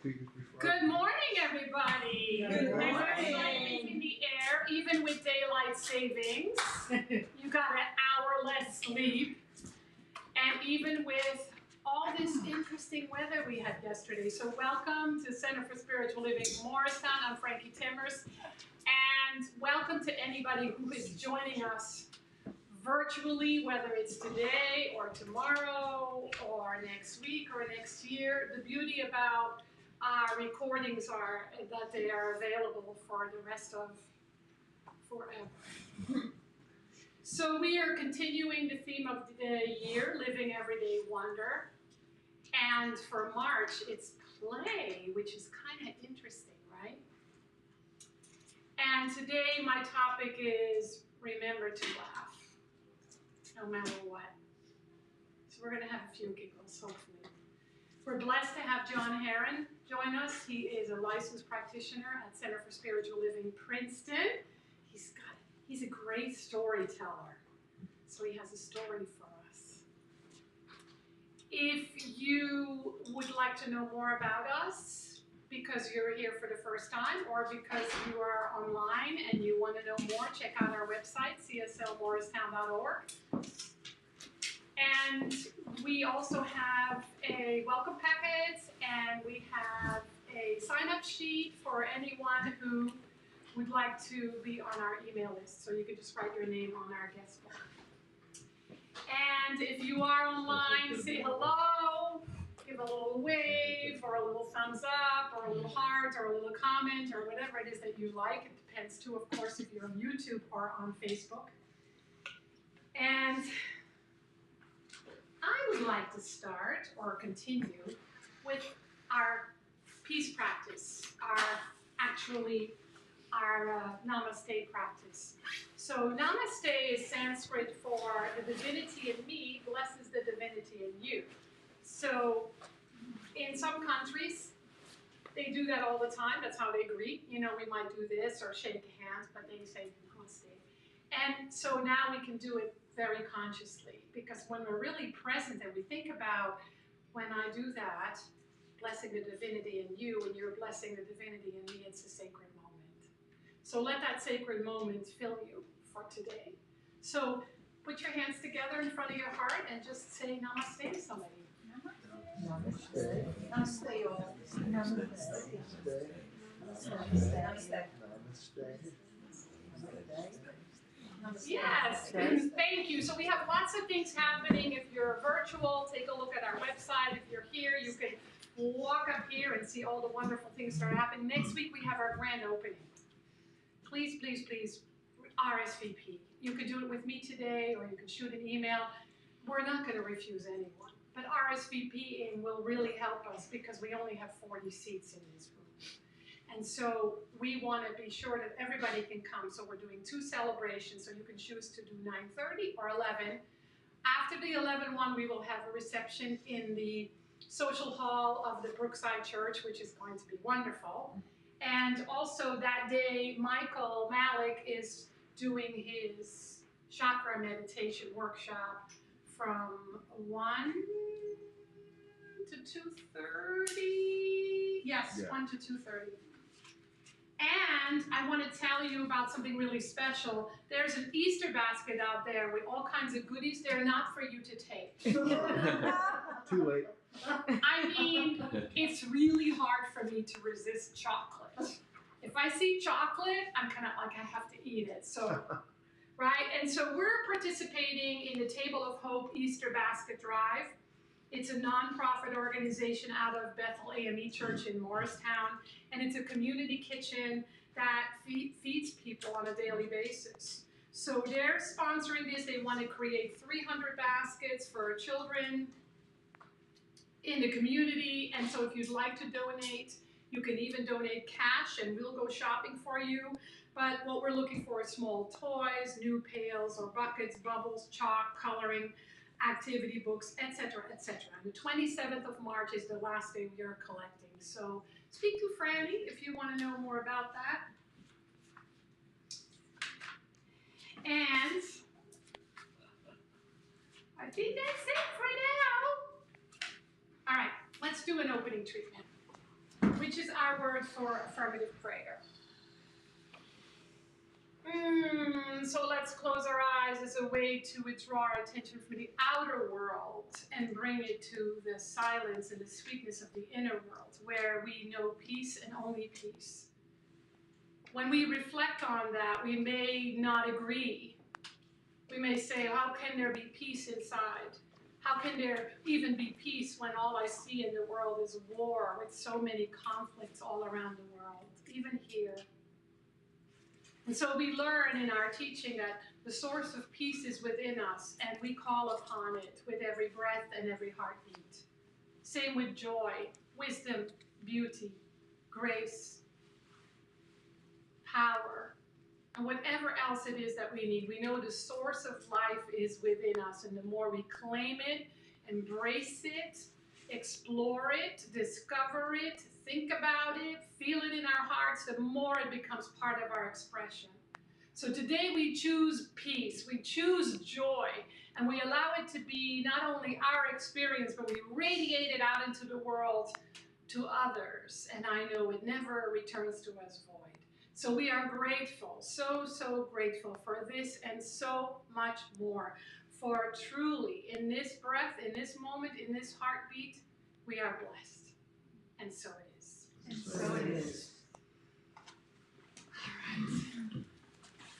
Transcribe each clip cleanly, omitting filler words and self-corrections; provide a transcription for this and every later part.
Good morning, everybody. Good morning. There's excitement in the air, even with daylight savings. You got an hour less sleep. And even with all this interesting weather we had yesterday. So welcome to Center for Spiritual Living Morristown. I'm Frankie Timmers. And welcome to anybody who is joining us virtually, whether it's today or tomorrow or next week or next year. The beauty about our recordings are that they are available for the rest of forever. So we are continuing the theme of the year, Living Everyday Wonder. And for March, it's play, which is kind of interesting, right? And today my topic is remember to laugh, no matter what. So we're going to have a few giggles, hopefully. We're blessed to have John Heron join us. He is a licensed practitioner at Center for Spiritual Living Princeton. He's a great storyteller. So he has a story for us. If you would like to know more about us, because you're here for the first time, or because you are online and you want to know more, check out our website, cslmorristown.org. And we also have a welcome packet, and we have a sign-up sheet for anyone who would like to be on our email list. So you can just write your name on our guest book. And if you are online, say hello, give a little wave, or a little thumbs up, or a little heart, or a little comment, or whatever it is that you like. It depends too, of course, if you're on YouTube or on Facebook. And I would like to start or continue with our peace practice, our namaste practice. So namaste is Sanskrit for the divinity in me blesses the divinity in you. So in some countries, they do that all the time. That's how they greet. You know, we might do this or shake hands, but they say namaste. And so now we can do it very consciously, because when we're really present and we think about, when I do that, blessing the divinity in you and you're blessing the divinity in me, it's a sacred moment. So let that sacred moment fill you for today. So put your hands together in front of your heart and just say namaste to somebody. Namaste. Namaste, all. Namaste. Namaste. Yes, thank you. So we have lots of things happening. If you're virtual, take a look at our website. If you're here, you can walk up here and see all the wonderful things that are happening. Next week, we have our grand opening. Please, please, please, RsVP. You could do it with me today, or you can shoot an email. We're not going to refuse anyone. But RsVPing will really help us, because we only have 40 seats in this room. And so we want to be sure that everybody can come. So we're doing 2 celebrations. So you can choose to do 9:30 or 11. After the 11 one, we will have a reception in the social hall of the Brookside Church, which is going to be wonderful. And also that day, Michael Malik is doing his chakra meditation workshop from 1 to 2:30. Yes, yeah. 1 to 2:30. And I want to tell you about something really special. There's an Easter basket out there with all kinds of goodies. They're not for you to take. Too late. I mean, it's really hard for me to resist chocolate. If I see chocolate, I'm kind of like, I have to eat it. So, right? And so we're participating in the Table of Hope Easter Basket Drive. It's a nonprofit organization out of Bethel AME Church in Morristown, and it's a community kitchen that feeds people on a daily basis. So they're sponsoring this. They want to create 300 baskets for children in the community, and so if you'd like to donate, you can even donate cash, and we'll go shopping for you. But what we're looking for is small toys, new pails or buckets, bubbles, chalk, coloring, activity books, etc., etc. And the 27th of March is the last day we are collecting. So speak to Frannie if you want to know more about that. And I think that's it for now. All right, let's do an opening treatment. which is our word for affirmative prayer. So let's close our eyes as a way to withdraw our attention from the outer world and bring it to the silence and the sweetness of the inner world, where we know peace and only peace. When we reflect on that, we may not agree. We may say, how can there be peace inside? How can there even be peace when all I see in the world is war with so many conflicts all around the world, even here? And so we learn in our teaching that the source of peace is within us, and we call upon it with every breath and every heartbeat. Same with joy, wisdom, beauty, grace, power, and whatever else it is that we need. We know the source of life is within us, and the more we claim it, embrace it, explore it, discover it, think about it, feel it in our hearts, the more it becomes part of our expression. So today we choose peace, we choose joy, and we allow it to be not only our experience, but we radiate it out into the world to others. And I know it never returns to us void. So we are grateful, so grateful for this and so much more. For truly, in this breath, in this moment, in this heartbeat, we are blessed. And so it is. And so it is. All right.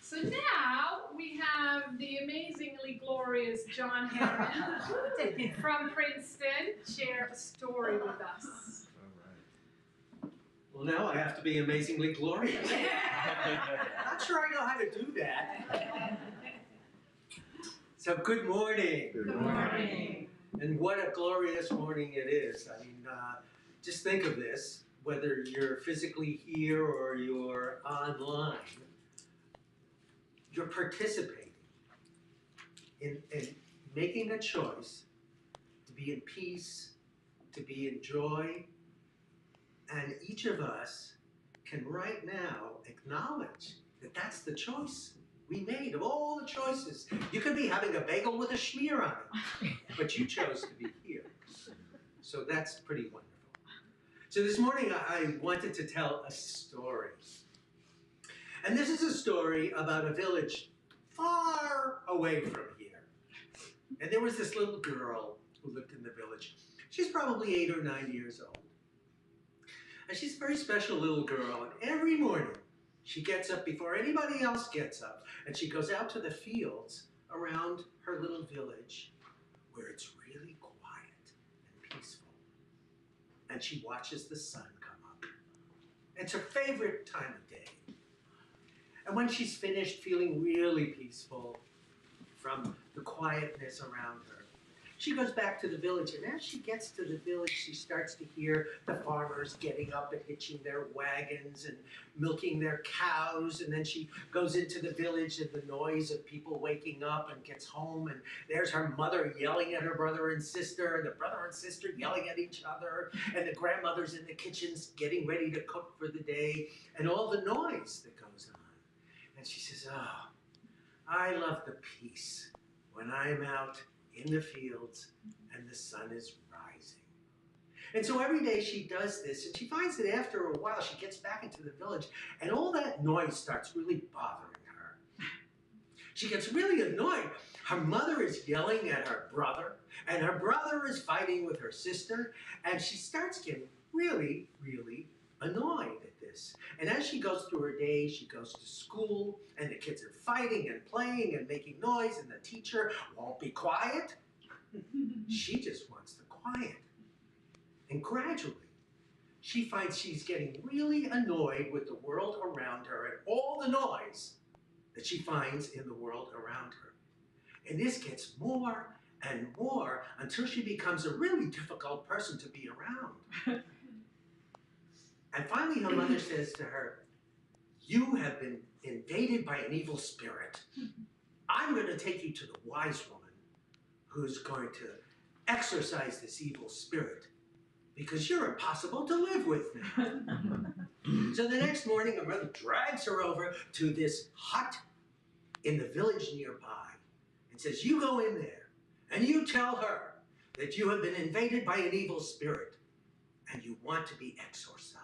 So now we have the amazingly glorious John Heron from Princeton share a story with us. Well, now I have to be amazingly glorious. Not sure I know how to do that. So good morning. Good morning. And what a glorious morning it is. I mean, just think of this, whether you're physically here or you're online, you're participating in making a choice to be in peace, to be in joy, and each of us can right now acknowledge that that's the choice we made. Of all the choices, you could be having a bagel with a schmear on it, but you chose to be here. So that's pretty wonderful. So this morning I wanted to tell a story. And this is a story about a village far away from here. And there was this little girl who lived in the village. She's probably 8 or 9 years old. And she's a very special little girl, and every morning she gets up before anybody else gets up, and she goes out to the fields around her little village where it's really quiet and peaceful. And she watches the sun come up. It's her favorite time of day. And when she's finished feeling really peaceful from the quietness around her, she goes back to the village, and as she gets to the village, she starts to hear the farmers getting up and hitching their wagons and milking their cows, and then she goes into the village and the noise of people waking up and gets home, and there's her mother yelling at her brother and sister, and the brother and sister yelling at each other, and the grandmother's in the kitchens getting ready to cook for the day, and all the noise that goes on. And she says, oh, I love the peace when I'm out in the fields and the sun is rising. And so every day she does this, and she finds that after a while she gets back into the village and all that noise starts really bothering her. She gets really annoyed. Her mother is yelling at her brother, and her brother is fighting with her sister, and she starts getting really, really annoyed at this. And as she goes through her day, she goes to school, and the kids are fighting and playing and making noise, and the teacher won't be quiet. She just wants the quiet. And gradually, she finds she's getting really annoyed with the world around her and all the noise that she finds in the world around her. And this gets more and more until she becomes a really difficult person to be around. And finally, her mother says to her, you have been invaded by an evil spirit. I'm going to take you to the wise woman who's going to exorcise this evil spirit because you're impossible to live with now. So the next morning, her mother drags her over to this hut in the village nearby and says, you go in there and you tell her that you have been invaded by an evil spirit and you want to be exorcised.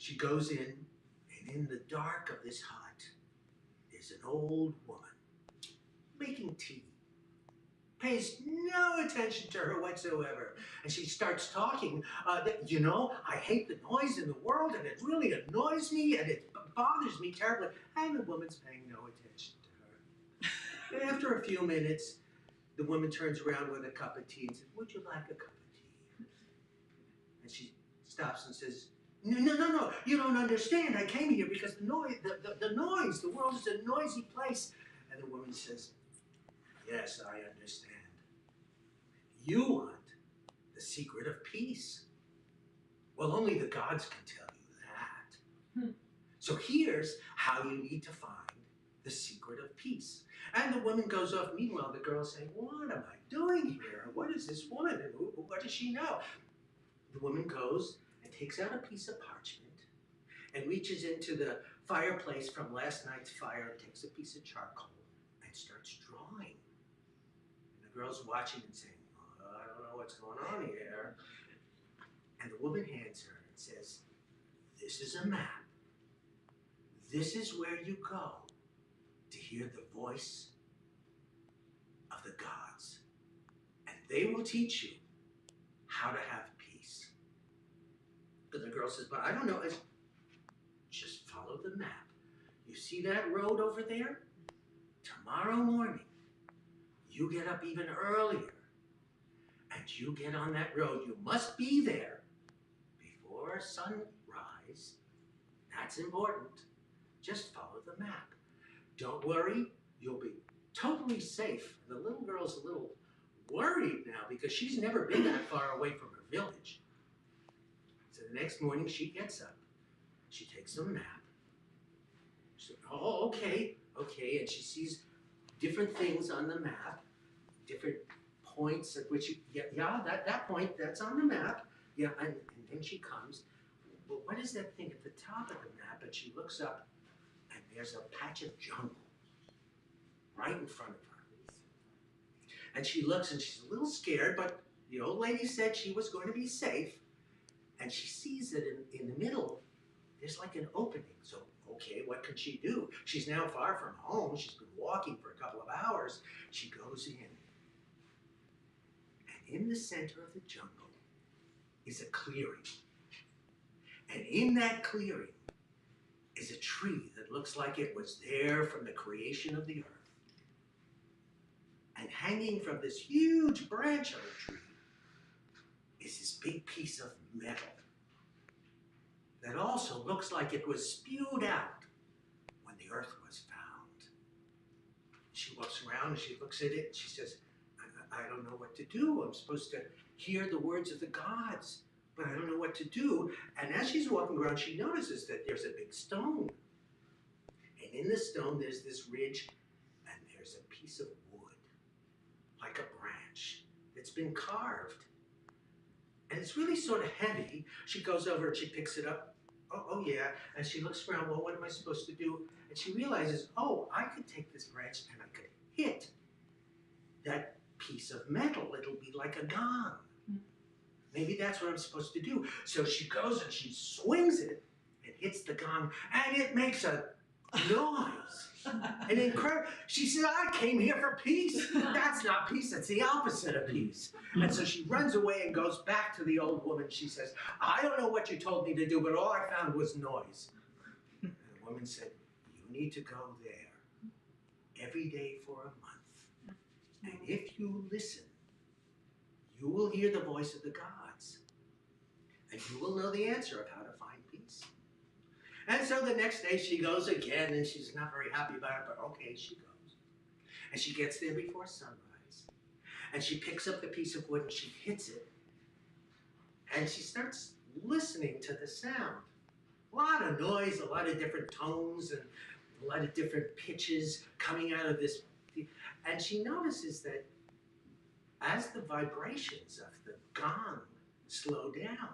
She goes in, and in the dark of this hut is an old woman making tea. Pays no attention to her whatsoever. And she starts talking, you know, I hate the noise in the world, and it really annoys me, and it bothers me terribly. And the woman's paying no attention to her. And after a few minutes, the woman turns around with a cup of tea and says, would you like a cup of tea? And she stops and says, no, you don't understand. I came here because the noise, the world is a noisy place. And the woman says, yes, I understand. You want the secret of peace. Well, only the gods can tell you that. So here's how you need to find the secret of peace. And the woman goes off. Meanwhile, the girl's saying, what am I doing here? What is this woman? And what does she know? The woman goes and takes out a piece of parchment and reaches into the fireplace from last night's fire and takes a piece of charcoal and starts drawing. And the girl's watching and saying, oh, I don't know what's going on here. And the woman hands her and says, this is a map. This is where you go to hear the voice of the gods. And they will teach you how to have peace. But the girl says, but I don't know. Just follow the map. You see that road over there? Tomorrow morning, you get up even earlier. And you get on that road. You must be there before sunrise. That's important. Just follow the map. Don't worry, you'll be totally safe. The little girl's a little worried now because she's never been that far away from her village. So the next morning she gets up. She takes a map. She says, oh, okay. And she sees different things on the map, different points at which you, that point, that's on the map. Yeah, and then she comes. Well, what is that thing at the top of the map? And she looks up, and there's a patch of jungle right in front of her. And she looks, and she's a little scared, but the old lady said she was going to be safe. And she sees that in the middle, there's like an opening. So, okay, what can she do? She's now far from home. She's been walking for a couple of hours. She goes in. And in the center of the jungle is a clearing. And in that clearing is a tree that looks like it was there from the creation of the earth. And hanging from this huge branch of a tree is this big piece of metal that also looks like it was spewed out when the earth was found. She walks around and she looks at it and she says, I don't know what to do. I'm supposed to hear the words of the gods, but I don't know what to do. And as she's walking around, she notices that there's a big stone. And in the stone, there's this ridge, and there's a piece of wood, like a branch, that's been carved. And it's really sort of heavy. She goes over and she picks it up. Oh yeah. And she looks around, well, what am I supposed to do? And she realizes, oh, I could take this branch and I could hit that piece of metal. It'll be like a gong. Maybe that's what I'm supposed to do. So she goes and she swings it and hits the gong, and it makes a noise. And incredible. She says, I came here for peace. That's not peace, that's the opposite of peace. And so she runs away and goes back to the old woman. She says, I don't know what you told me to do, but all I found was noise. And the woman said, you need to go there every day for a month. And if you listen, you will hear the voice of the gods. And you will know the answer of how to find peace. And so the next day she goes again, and she's not very happy about it, but okay, she goes. And she gets there before sunrise. And she picks up the piece of wood and she hits it. And she starts listening to the sound. A lot of noise, a lot of different tones, and a lot of different pitches coming out of this. And she notices that as the vibrations of the gong slow down,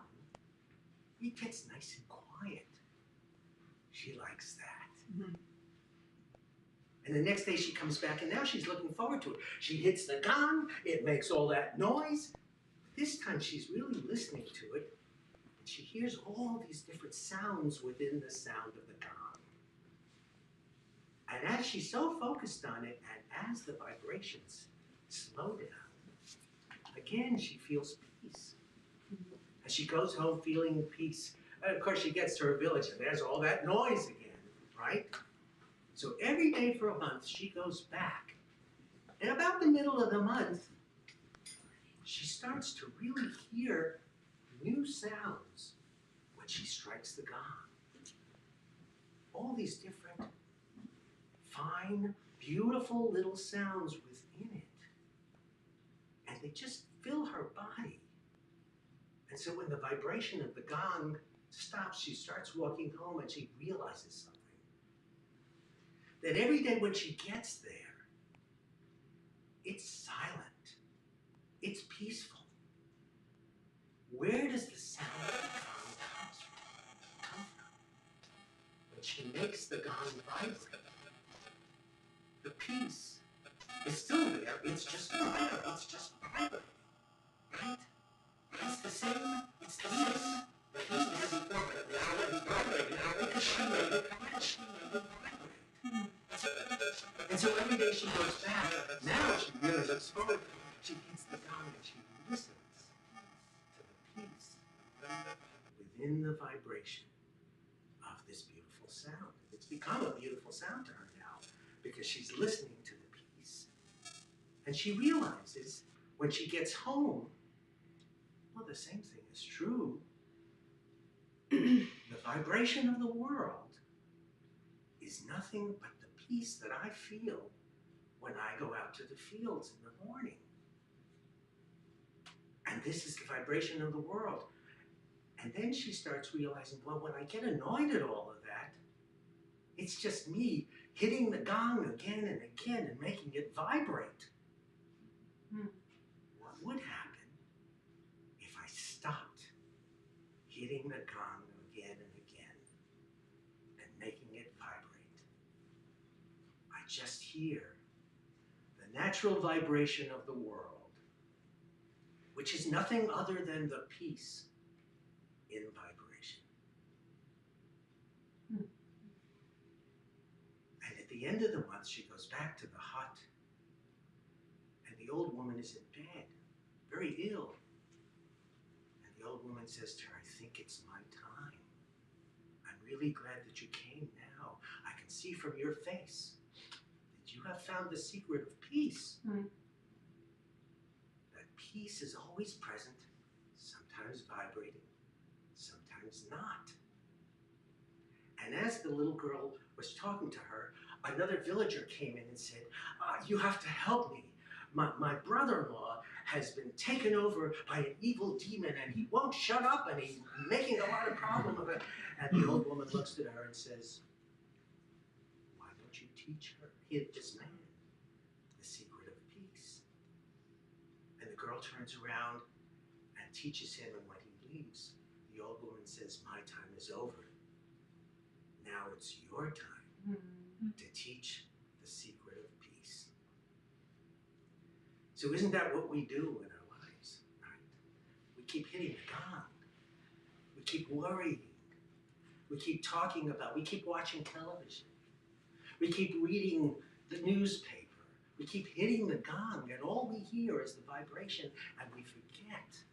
it gets nice and quiet. She likes that. Mm-hmm. And the next day she comes back, and now she's looking forward to it. She hits the gong, it makes all that noise. This time she's really listening to it, and she hears all these different sounds within the sound of the gong. And as she's so focused on it, and as the vibrations slow down, again she feels peace. And she goes home feeling peace. And of course she gets to her village and there's all that noise again, right? So every day for a month she goes back. And about the middle of the month, she starts to really hear new sounds when she strikes the gong. All these different, fine, beautiful little sounds within it. And they just fill her body. And so when the vibration of the gong stops, she starts walking home and she realizes something. That every day when she gets there, it's silent. It's peaceful. Where does the sound of the gong come from? When she makes the gong vibrate, the peace is still there. It's just vibrating. It's just vibrating, right? It's the same. It's the same. The peace is vibrating because she made it. Because she made it vibrate. And so every day she goes back. Now she really looks forward. She hits the gong and she listens to the peace within the vibration of this beautiful sound. It's become a beautiful sound to her now because she's listening to the peace. And she realizes when she gets home, well, the same thing is true. The vibration of the world is nothing but the peace that I feel when I go out to the fields in the morning. And this is the vibration of the world. And then she starts realizing, well, when I get annoyed at all of that, it's just me hitting the gong again and again and making it vibrate. What would happen if I stopped hitting the gong again and again and making it vibrate? I just hear the natural vibration of the world, which is nothing other than the peace in vibration. And at the end of the month, she goes back to the hut, and the old woman is in bed, very ill. And the old woman says to her, I think it's my time. I'm really glad that you came now. I can see from your face that you have found the secret of peace. Peace is always present, sometimes vibrating, sometimes not. And as the little girl was talking to her, another villager came in and said, you have to help me. My brother-in-law has been taken over by an evil demon and he won't shut up and he's making a lot of problems of it. And the old woman looks at her and says, why don't you teach this man the secret of peace? And the girl turns around and teaches him, and when he leaves, the old woman says, my time is over. Now it's your time to teach the secret of peace. So isn't that what we do in our lives, right? We keep hitting the gong. We keep worrying. We keep talking about, we keep watching television. We keep reading the newspaper. We keep hitting the gong, and all we hear is the vibration, and we forget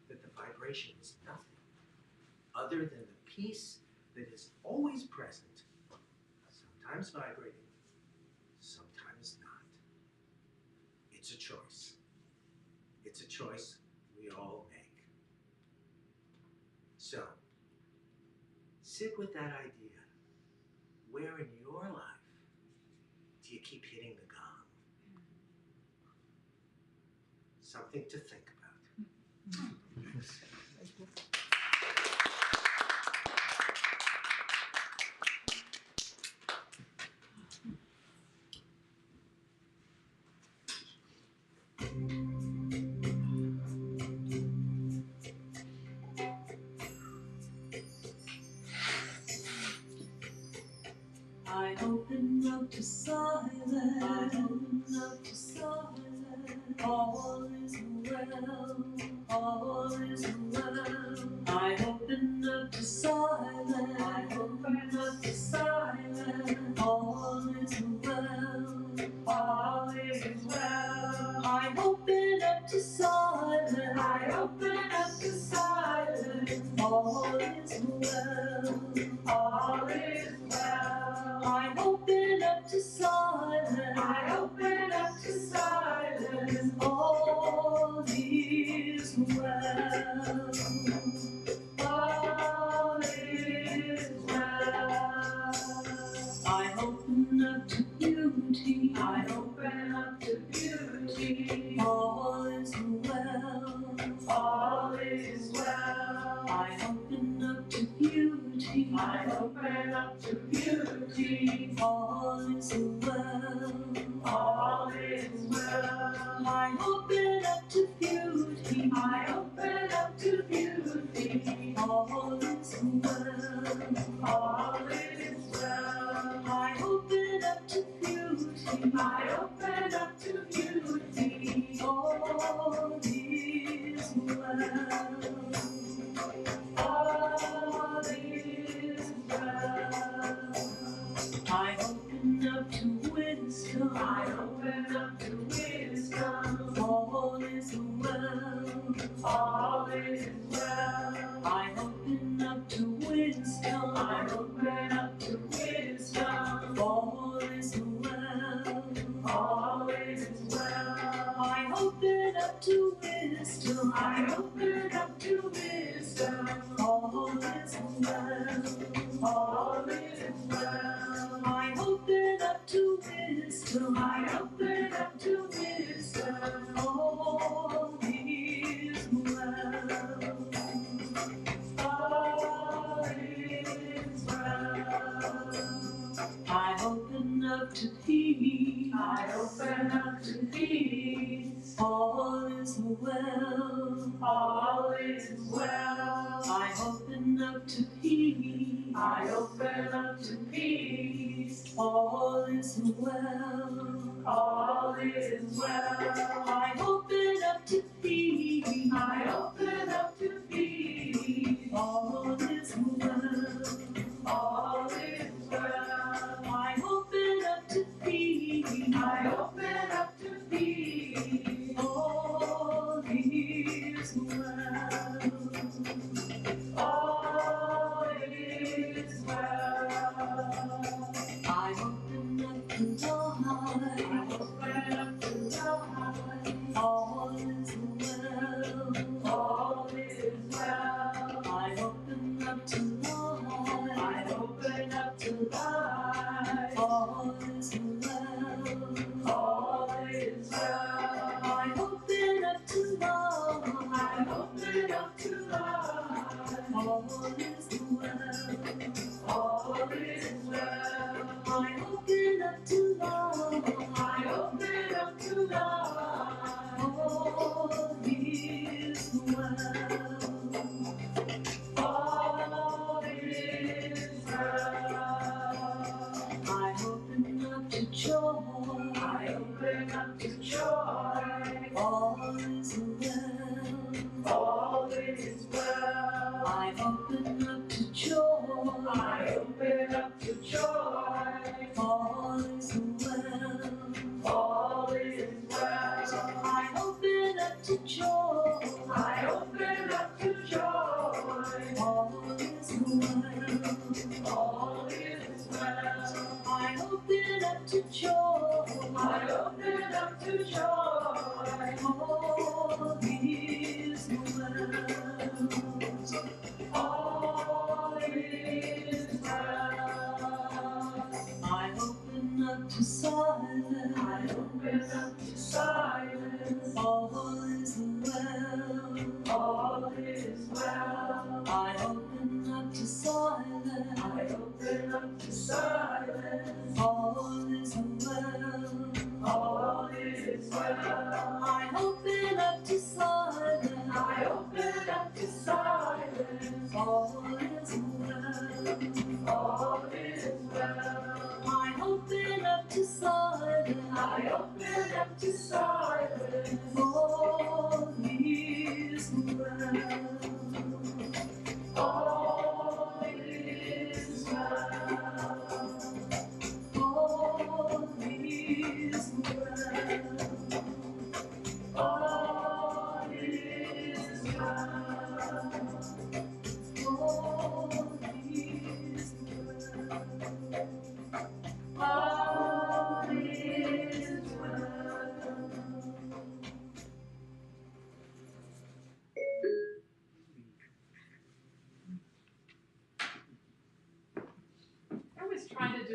that the vibration is nothing other than the peace that is always present, sometimes vibrating, sometimes not. It's a choice. It's a choice we all make. So, sit with that idea. Where in your life do you keep hitting the gong? Something to think about. I open up to silence. I open up to silence. All is well. All is well. I open up to silence. I open up to silence. All is well. All is well. I open up to silence. I open up to silence. All is well. All is well. I open up to silence. I open up to silence. All is well. All is well. I open up to beauty. I open up to beauty. All is well. All is well. I open up to beauty. I open up to beauty. All is well. All is well. I open up to beauty. I open up to beauty. All is well. All is well. I open up to beauty. I open up to beauty. All is well. All is well. I open up to wisdom. I open up to wisdom. All is well. All is well. I open up to wisdom. I open up to wisdom. All is well. All is well. I open up to wisdom. I open up to wisdom. All is well. All is well. I open up to wisdom. I open up to wisdom. All is well. All is well. I open up to peace. I open up to peace. All is well. All is well. I open up to peace. I open up to peace. All is well. All is well. I open up to peace. I open up to peace. All is well. All is well. I open up to peace. I open up to peace. All is well. All is well. I open up to light. I open up to light. All is well. All is well. I open up to light. I open up to light. All is well. All is well. I open up to light. I open up to light. All is well. All is well. I open up to light. I open up to light. All is well. All is well. I open up to joy. I open up to joy. All is well. All is well. I open up to joy. I open up to joy. All is well. All is well. I open up to joy. I open up to joy. All is well. All is well. I open up to joy. I open up to joy. All is well. All is well. I open up to silence. I open up to silence. All is well. All is well. I open up to silence. I open up to silence. All is well. All is well. I open up to silence. I open up to silence. All is well. All is well. I open up to silence. I open up to silence. All is well. All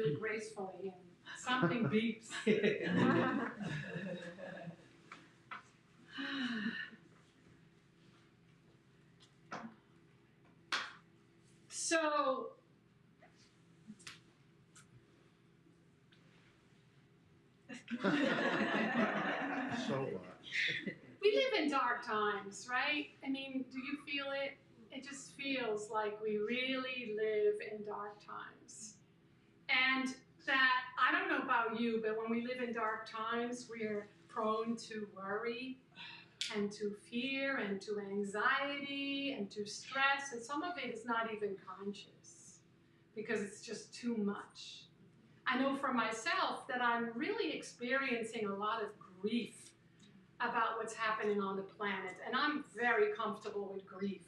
do it gracefully, and something beeps. So, So what? we live in dark times, right? I mean, do you feel it? It just feels like we really live in dark times. And that, I don't know about you, but when we live in dark times, we're prone to worry and to fear and to anxiety and to stress. And some of it is not even conscious because it's just too much. I know for myself that I'm really experiencing a lot of grief about what's happening on the planet, and I'm very comfortable with grief.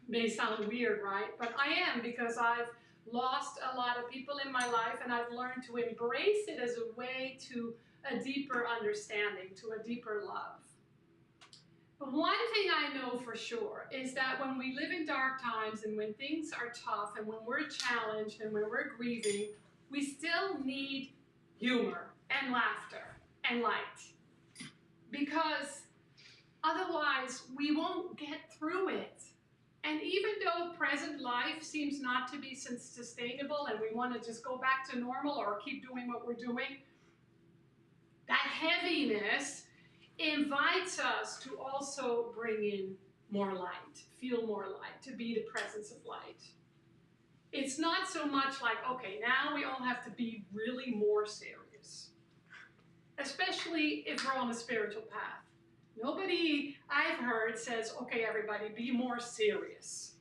May sound weird, right? But I am, because I've lost a lot of people in my life, and I've learned to embrace it as a way to a deeper understanding, to a deeper love. But one thing I know for sure is that when we live in dark times and when things are tough and when we're challenged and when we're grieving, we still need humor and laughter and light. Because otherwise we won't get through it. And even though present life seems not to be sustainable and we want to just go back to normal or keep doing what we're doing, that heaviness invites us to also bring in more light, feel more light, to be the presence of light. It's not so much like, okay, now we all have to be really more serious, especially if we're on a spiritual path. Nobody I've heard says, okay, everybody, be more serious.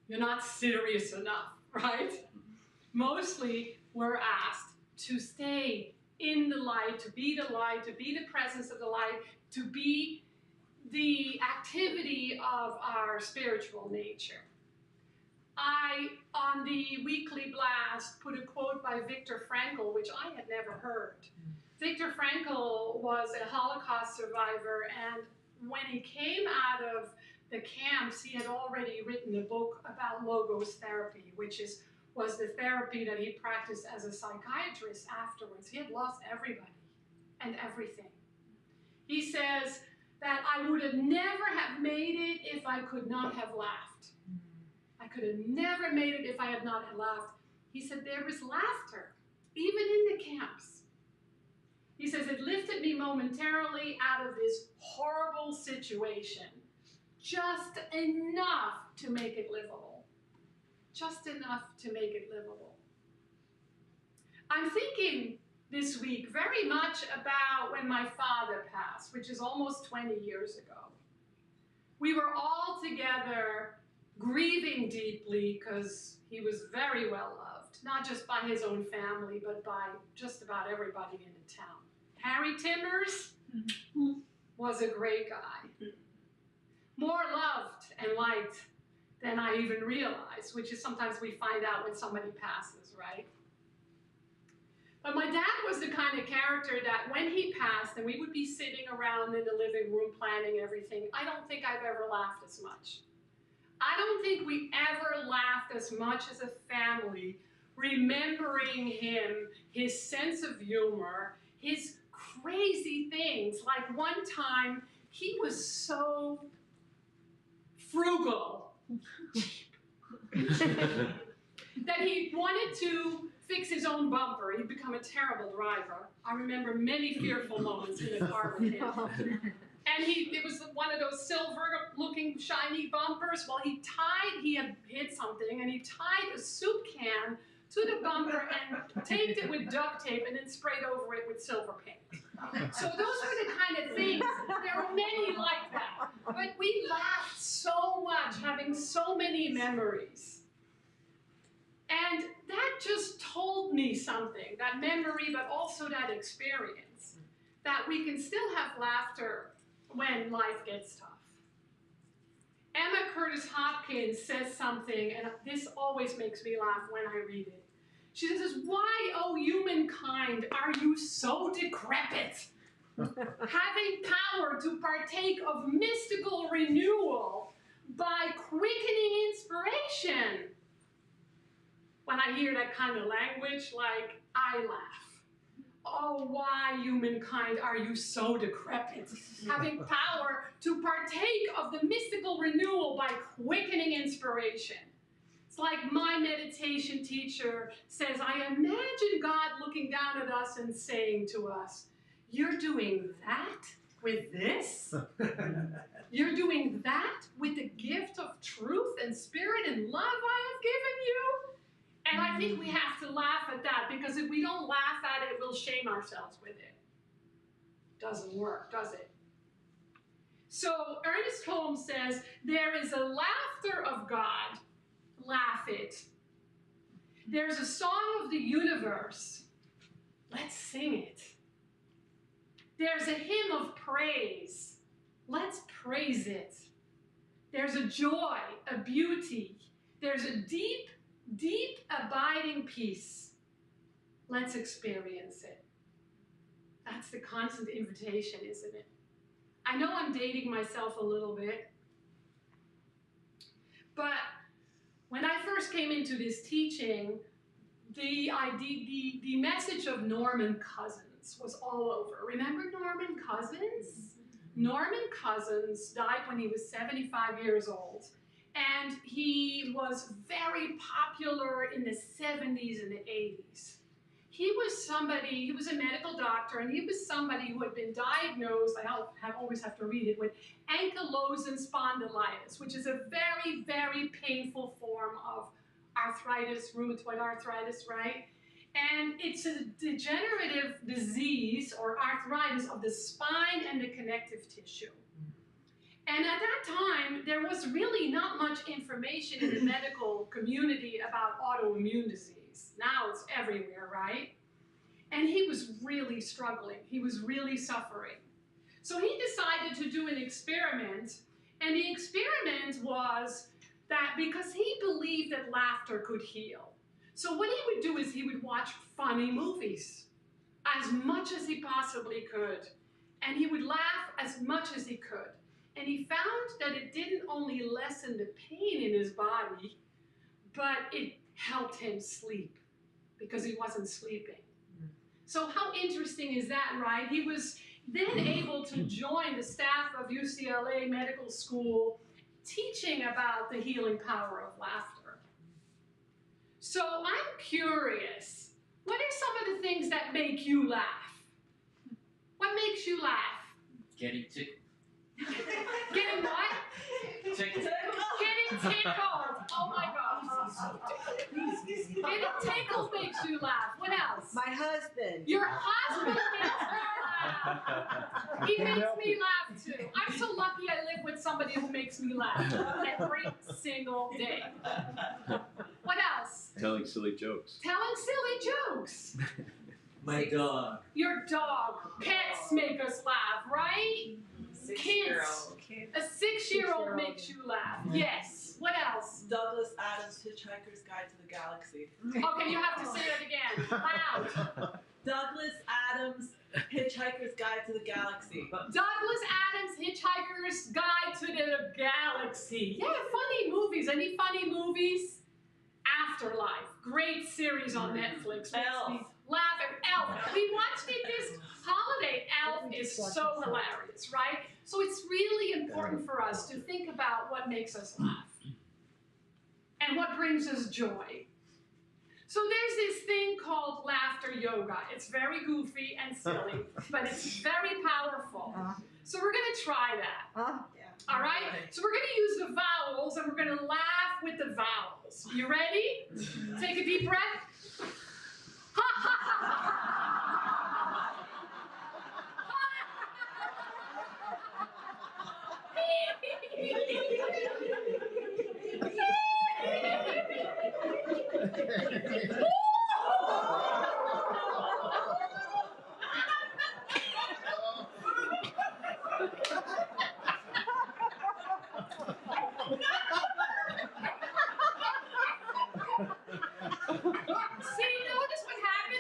You're not serious enough, right? Mostly we're asked to stay in the light, to be the presence of the light, to be the activity of our spiritual nature. I, on the weekly blast, put a quote by Viktor Frankl, which I had never heard. Viktor Frankl was a Holocaust survivor, and when he came out of the camps, he had already written a book about logos therapy, which was the therapy that he practiced as a psychiatrist afterwards. He had lost everybody and everything. He says that I would have never have made it if I could not have laughed. I could have never made it if I had not laughed. He said there was laughter, even in the camps. He says it lifted me momentarily out of this horrible situation, just enough to make it livable. Just enough to make it livable. I'm thinking this week very much about when my father passed, which is almost 20 years ago. We were all together grieving deeply because he was very well loved, not just by his own family, but by just about everybody in the town. Harry Timbers was a great guy. More loved and liked than I even realized, which is sometimes we find out when somebody passes, right? But my dad was the kind of character that when he passed and we would be sitting around in the living room planning everything, I don't think I've ever laughed as much. I don't think we ever laughed as much as a family, remembering him, his sense of humor, his crazy things. Like one time, he was so frugal that he wanted to fix his own bumper. He'd become a terrible driver. I remember many fearful moments in the car with him. And it was one of those silver-looking shiny bumpers. Well, he had hit something, and he tied a soup can to the bumper and taped it with duct tape and then sprayed over it with silver paint. So those were the kind of things. There were many like that. But we laughed so much, having so many memories. And that just told me something, that memory, but also that experience, that we can still have laughter when life gets tough. Emma Curtis Hopkins says something, and this always makes me laugh when I read it. She says, "Why, oh humankind, are you so decrepit? Having power to partake of mystical renewal by quickening inspiration." When I hear that kind of language, like, I laugh. Oh, why, humankind, are you so decrepit, having power to partake of the mystical renewal by quickening inspiration? It's like my meditation teacher says, I imagine God looking down at us and saying to us, you're doing that with this? You're doing that with the gift of truth and spirit and love I have given you? And I think we have to laugh at that, because if we don't laugh at it, we'll shame ourselves with it. Doesn't work, does it? So Ernest Holmes says, there is a laughter of God. Laugh it. There's a song of the universe. Let's sing it. There's a hymn of praise. Let's praise it. There's a joy, a beauty. There's a deep, deep abiding peace. Let's experience it. That's the constant invitation, isn't it? I know I'm dating myself a little bit, but when I first came into this teaching, the message of Norman Cousins was all over. Remember Norman Cousins? Norman Cousins died when he was 75 years old, and he was very popular in the 70s and the 80s. He was a medical doctor, and he was somebody who had been diagnosed, I always have to read it, with ankylosing spondylitis, which is a very, very painful form of arthritis, rheumatoid arthritis, right? And it's a degenerative disease or arthritis of the spine and the connective tissue. And at that time, there was really not much information in the medical community about autoimmune disease. Now it's everywhere, right? And he was really struggling. He was really suffering. So he decided to do an experiment, and the experiment was that because he believed that laughter could heal. So what he would do is he would watch funny movies as much as he possibly could, and he would laugh as much as he could. And he found that it didn't only lessen the pain in his body, but it helped him sleep because he wasn't sleeping. So how interesting is that, right? He was then able to join the staff of UCLA Medical School teaching about the healing power of laughter. So I'm curious, what are some of the things that make you laugh? What makes you laugh? Getting tickled. Getting what? Tickled. Getting tickled. Oh my gosh. Getting tickled makes you laugh. What else? My husband. Your husband makes you laugh. He makes me laugh too. I'm so lucky I live with somebody who makes me laugh every single day. What else? Telling silly jokes. Telling silly jokes. My dog. Your dog. Pets make us laugh, right? Kids. A 6-year-old makes you laugh. Yes. What else? Douglas Adams' Hitchhiker's Guide to the Galaxy. Okay, you have to say that again. Loud. Douglas Adams' Hitchhiker's Guide to the Galaxy. Douglas Adams' Hitchhiker's Guide to the Galaxy. Yeah, funny movies. Any funny movies? Afterlife. Great series on Netflix. Elf. Makes me laugh at Elf. We watched it this holiday. Elf is so hilarious, right? So it's really important for us to think about what makes us laugh and what brings us joy. So there's this thing called laughter yoga. It's very goofy and silly, but it's very powerful. So we're going to try that. All right? So we're going to use the vowels, and we're going to laugh with the vowels. You ready? Take a deep breath.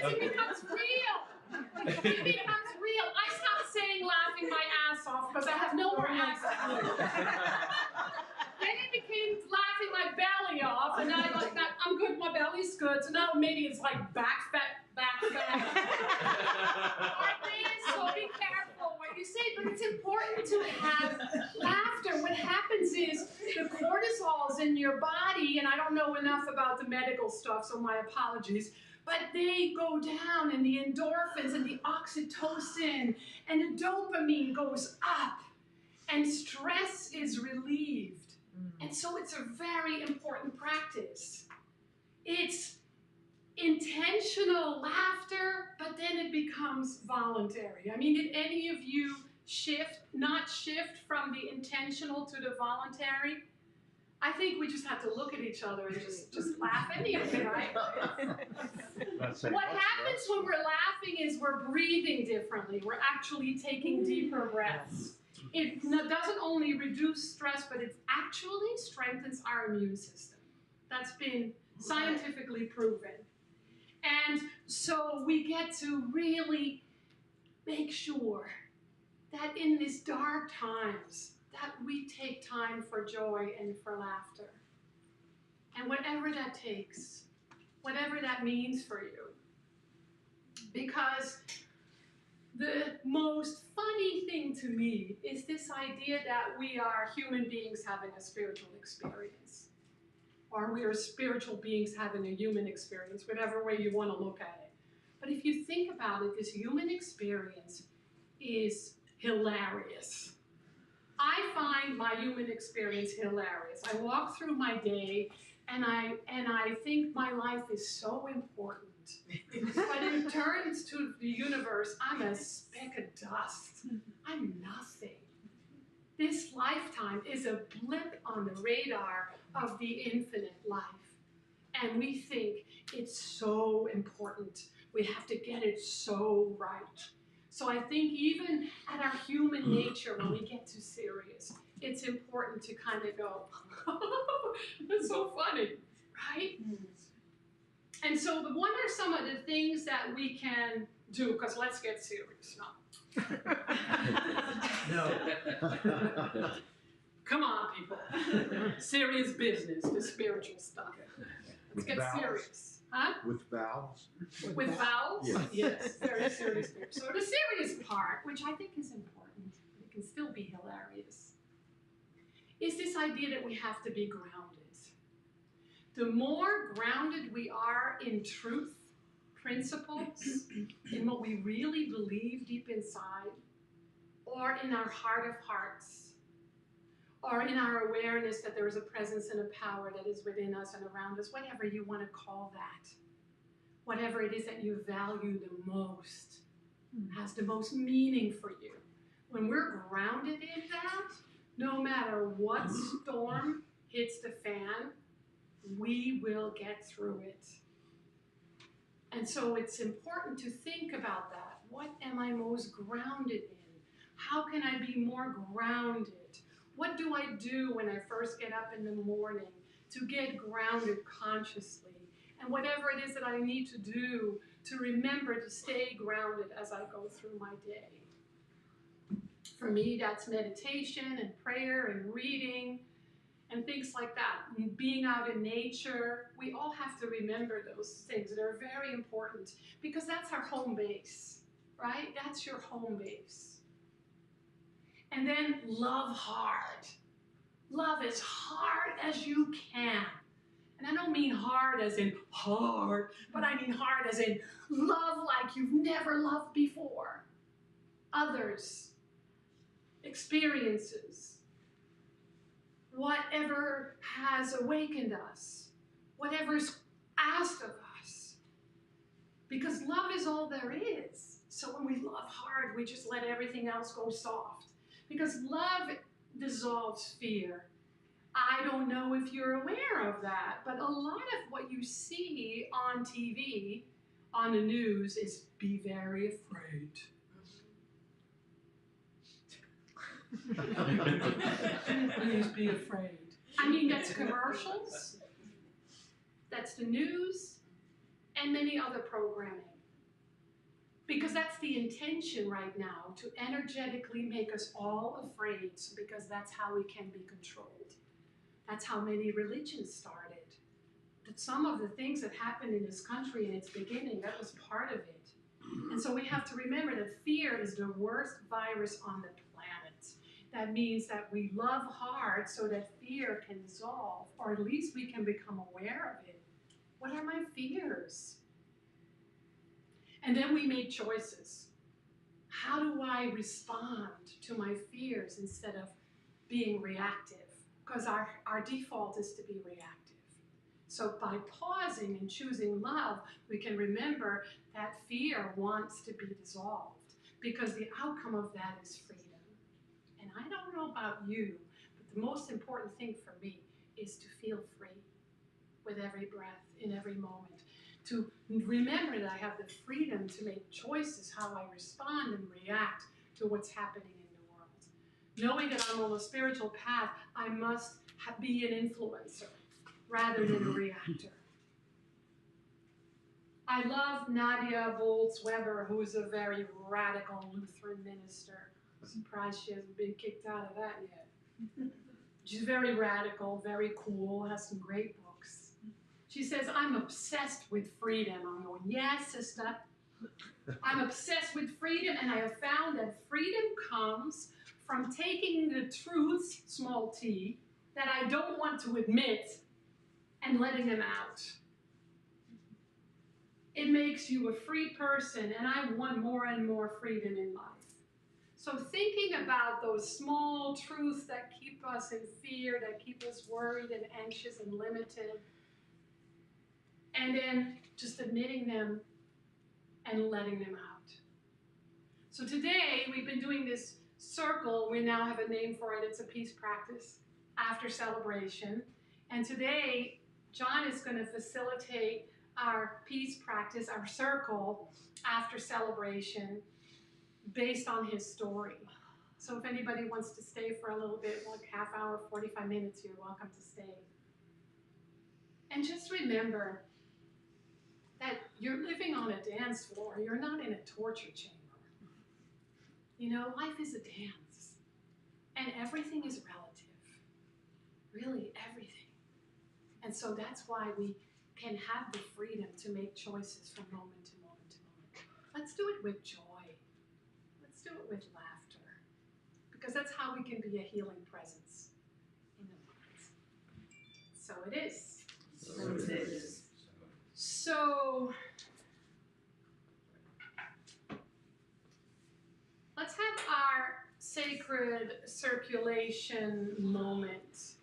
It becomes real. It becomes real. I stopped saying laughing my ass off because I have no more accent. Then it became laughing my belly off, and I'm like, I'm good with my belly belly's good. So now maybe it's like back fat. So be careful what you say, but it's important to have laughter. What happens is the cortisol's in your body, and I don't know enough about the medical stuff, so my apologies, but they go down, and the endorphins and the oxytocin and the dopamine goes up, and stress is relieved. And so it's a very important practice. It's intentional laughter, but then it becomes voluntary. I mean, did any of you not shift from the intentional to the voluntary? I think we just have to look at each other and just laugh anyway, right? What happens when we're laughing is we're breathing differently. We're actually taking deeper breaths. It doesn't only reduce stress, but it actually strengthens our immune system. That's been scientifically proven. And so we get to really make sure that in these dark times, that we take time for joy and for laughter. And whatever that takes, whatever that means for you. Because the most funny thing to me is this idea that we are human beings having a spiritual experience. Or we are spiritual beings having a human experience, whatever way you want to look at it. But if you think about it, this human experience is hilarious. I find my human experience hilarious. I walk through my day and I think my life is so important. But in terms to the universe, I'm a speck of dust. I'm nothing. This lifetime is a blip on the radar of the infinite life. And we think it's so important. We have to get it so right. So I think even at our human nature, when we get too serious, it's important to kind of go, that's so funny, right? And so what are some of the things that we can do? Because let's get serious now. No. Come on, people. Serious business, the spiritual stuff. Let's get serious. Huh? With vowels? With vowels? Yes. Yes, very serious. So the serious part, which I think is important, it can still be hilarious, is this idea that we have to be grounded. The more grounded we are in truth, principles, in what we really believe deep inside, or in our heart of hearts, or in our awareness that there is a presence and a power that is within us and around us, whatever you want to call that, whatever it is that you value the most, has the most meaning for you. When we're grounded in that, no matter what storm hits the fan, we will get through it. And so it's important to think about that. What am I most grounded in? How can I be more grounded? What do I do when I first get up in the morning to get grounded consciously? And whatever it is that I need to do to remember to stay grounded as I go through my day. For me, that's meditation and prayer and reading and things like that. And being out in nature, we all have to remember those things. They're very important because that's our home base, right? That's your home base. And then love hard. Love as hard as you can. And I don't mean hard as in hard, but I mean hard as in love like you've never loved before. Others, experiences, whatever has awakened us, whatever's asked of us. Because love is all there is. So when we love hard, we just let everything else go soft. Because love dissolves fear. I don't know if you're aware of that, but a lot of what you see on TV, on the news, is be very afraid. Please be afraid. I mean, that's commercials, that's the news, and many other programming. Because that's the intention right now, to energetically make us all afraid, because that's how we can be controlled. That's how many religions started. some of the things that happened in this country in its beginning, that was part of it. And so we have to remember that fear is the worst virus on the planet. That means that we love hard so that fear can dissolve, or at least we can become aware of it. What are my fears? And then we make choices. How do I respond to my fears instead of being reactive? Because our default is to be reactive. So by pausing and choosing love, we can remember that fear wants to be dissolved, because the outcome of that is freedom. And I don't know about you, but the most important thing for me is to feel free with every breath, in every moment. To remember that I have the freedom to make choices how I respond and react to what's happening in the world. Knowing that I'm on a spiritual path, I must be an influencer rather than a reactor. I love Nadia Bolz-Weber, who's a very radical Lutheran minister. I'm surprised she hasn't been kicked out of that yet. She's very radical, very cool, has some great books. She says, I'm obsessed with freedom. I'm going, yes, sister. I'm obsessed with freedom, and I have found that freedom comes from taking the truths, small t, that I don't want to admit, and letting them out. It makes you a free person, and I want more and more freedom in life. So thinking about those small truths that keep us in fear, that keep us worried and anxious and limited, and then just admitting them and letting them out. So today, we've been doing this circle. We now have a name for it. It's a peace practice after celebration. And today, John is going to facilitate our peace practice, our circle, after celebration, based on his story. So if anybody wants to stay for a little bit, like half hour, 45 minutes, you're welcome to stay. And just remember that you're living on a dance floor. You're not in a torture chamber. You know, life is a dance. And everything is relative. Really, everything. And so that's why we can have the freedom to make choices from moment to moment to moment. Let's do it with joy. Let's do it with laughter. Because that's how we can be a healing presence in the world. So it is. So it is. So let's have our sacred circulation moment.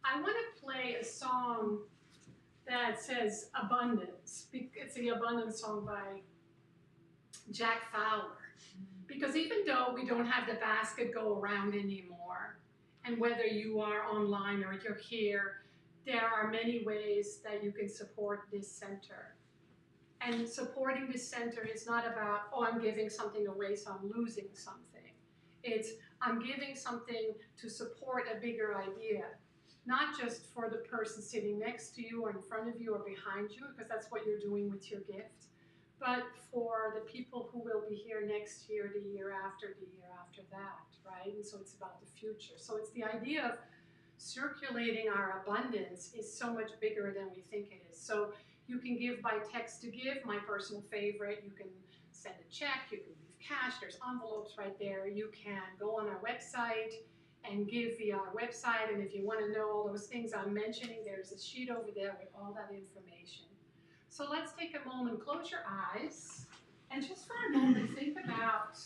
I want to play a song that says abundance. It's the abundance song by Jack Fowler. Because even though we don't have the basket go around anymore, and whether you are online or you're here, there are many ways that you can support this center. And supporting this center is not about, oh, I'm giving something away, so I'm losing something. It's, I'm giving something to support a bigger idea. Not just for the person sitting next to you or in front of you or behind you, because that's what you're doing with your gift, but for the people who will be here next year, the year after that, right? And so it's about the future. So it's the idea of circulating our abundance is so much bigger than we think it is. So you can give by text to give, my personal favorite. You can send a check, you can leave cash, there's envelopes right there. You can go on our website and give via our website. And if you want to know all those things I'm mentioning, there's a sheet over there with all that information. So let's take a moment, close your eyes, and just for a moment think about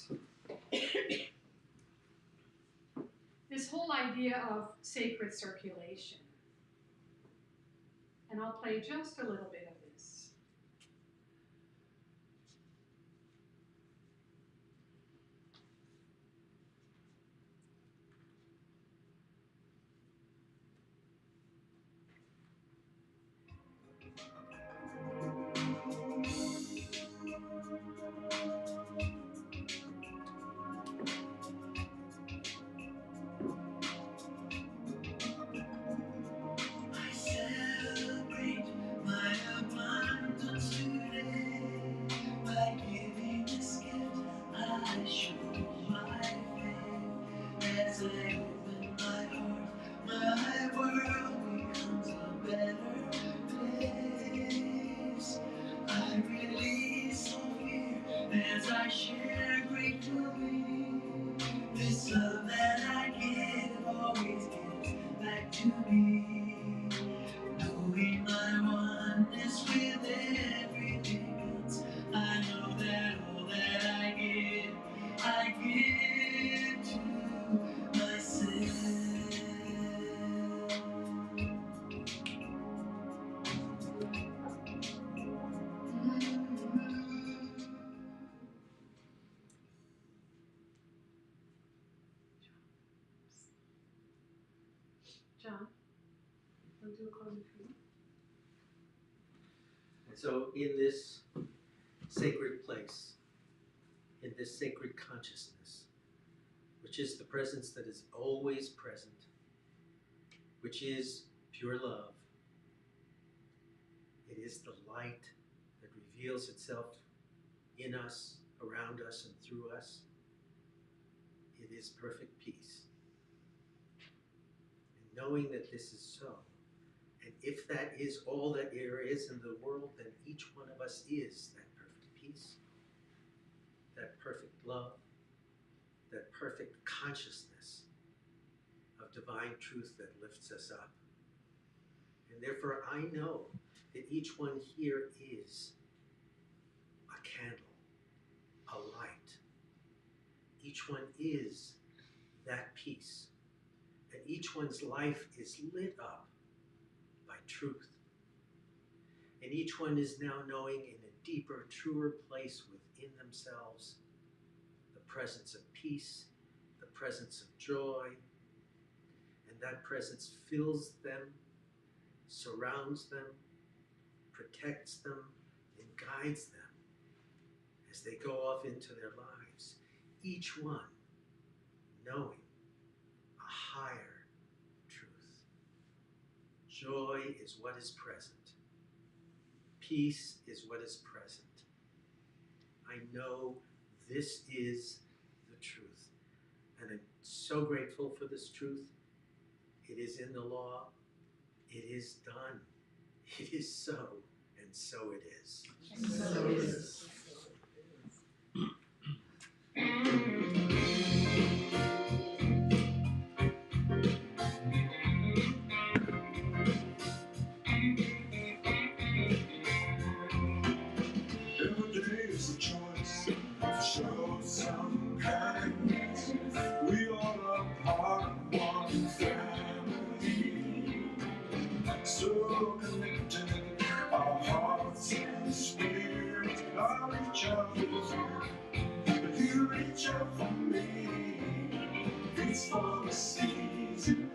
this whole idea of sacred circulation. And I'll play just a little bit of this. I celebrate my do according to you. And so in this sacred place, in this sacred consciousness, which is the presence that is always present, which is pure love, it is the light that reveals itself in us, around us, and through us. It is perfect peace. And knowing that this is so, and if that is all that there is in the world, then each one of us is that perfect peace, that perfect love, that perfect consciousness of divine truth that lifts us up. And therefore I know that each one here is a candle, a light. Each one is that peace. And each one's life is lit up by truth. And each one is now knowing in a deeper, truer place within themselves the presence of peace, the presence of joy, and that presence fills them, surrounds them, protects them, and guides them as they go off into their lives, each one knowing a higher truth. Joy is what is present. Peace is what is present. I know this is the truth. And I'm so grateful for this truth. It is in the law. It is done. It is so, and so it is. And so it is. Every day is a choice to show some kindness. We all are part of one family, so connected, our hearts and spirits. I reach out for you, but you reach out for me. It's for the season.